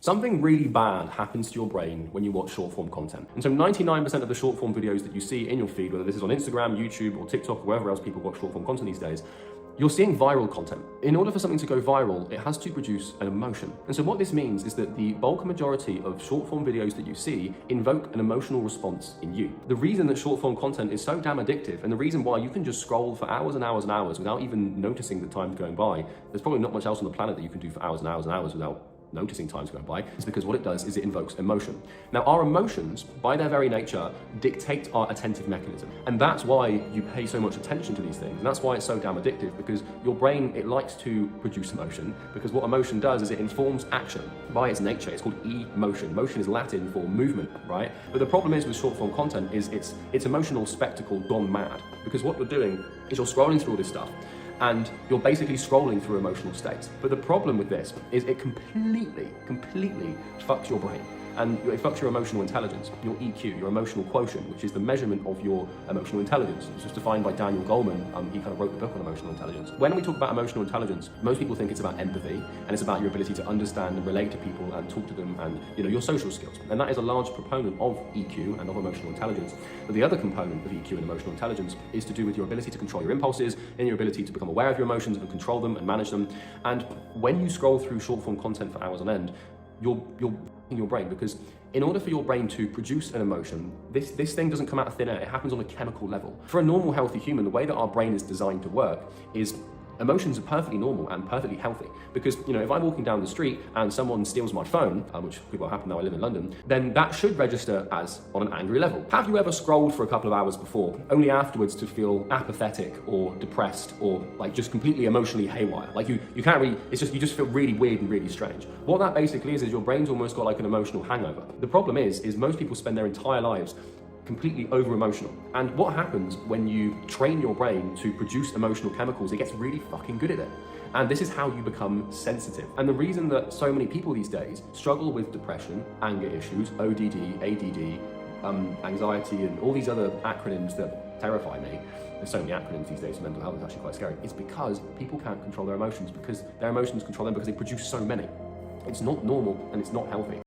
Something really bad happens to your brain when you watch short form content. And so 99% of the short form videos that you see in your feed, whether this is on Instagram, YouTube, or TikTok, or wherever else people watch short form content these days, you're seeing viral content. In order for something to go viral, it has to produce an emotion. And so what this means is that the bulk majority of short form videos that you see invoke an emotional response in you. The reason that short form content is so damn addictive, and the reason why you can just scroll for hours and hours and hours without even noticing the time going by, there's probably not much else on the planet that you can do for hours and hours and hours without noticing time's going by, is because what it does is it invokes emotion. Now, our emotions, by their very nature, dictate our attentive mechanism. And that's why you pay so much attention to these things. And that's why it's so damn addictive, because your brain, it likes to produce emotion, because what emotion does is it informs action by its nature. It's called emotion. Motion is Latin for movement, right? But the problem is with short form content is it's emotional spectacle gone mad, because what you're doing is you're scrolling through all this stuff, and you're basically scrolling through emotional states. But the problem with this is it completely fucks your brain. And it fucks your emotional intelligence, your EQ, your emotional quotient, which is the measurement of your emotional intelligence. This was defined by Daniel Goleman. He kind of wrote the book on emotional intelligence. When we talk about emotional intelligence, most people think it's about empathy, and it's about your ability to understand and relate to people and talk to them, and your social skills. And that is a large proponent of EQ and of emotional intelligence. But the other component of EQ and emotional intelligence is to do with your ability to control your impulses and your ability to become aware of your emotions and control them and manage them. And when you scroll through short form content for hours on end, you're in your brain, because in order for your brain to produce an emotion, this thing doesn't come out of thin air. It happens on a chemical level. For a normal, healthy human, the way that our brain is designed to work is emotions are perfectly normal and perfectly healthy. Because, if I'm walking down the street and someone steals my phone, which could well happen now I live in London, then that should register as on an angry level. Have you ever scrolled for a couple of hours before, only afterwards to feel apathetic or depressed or like just completely emotionally haywire? Like you can't really, you just feel really weird and really strange. What that basically is your brain's almost got like an emotional hangover. The problem is most people spend their entire lives completely over-emotional. And what happens when you train your brain to produce emotional chemicals, it gets really fucking good at it. And this is how you become sensitive. And the reason that so many people these days struggle with depression, anger issues, ODD, ADD, anxiety, and all these other acronyms that terrify me, there's so many acronyms these days for mental health, it's actually quite scary, it's because people can't control their emotions, because their emotions control them because they produce so many. It's not normal and it's not healthy.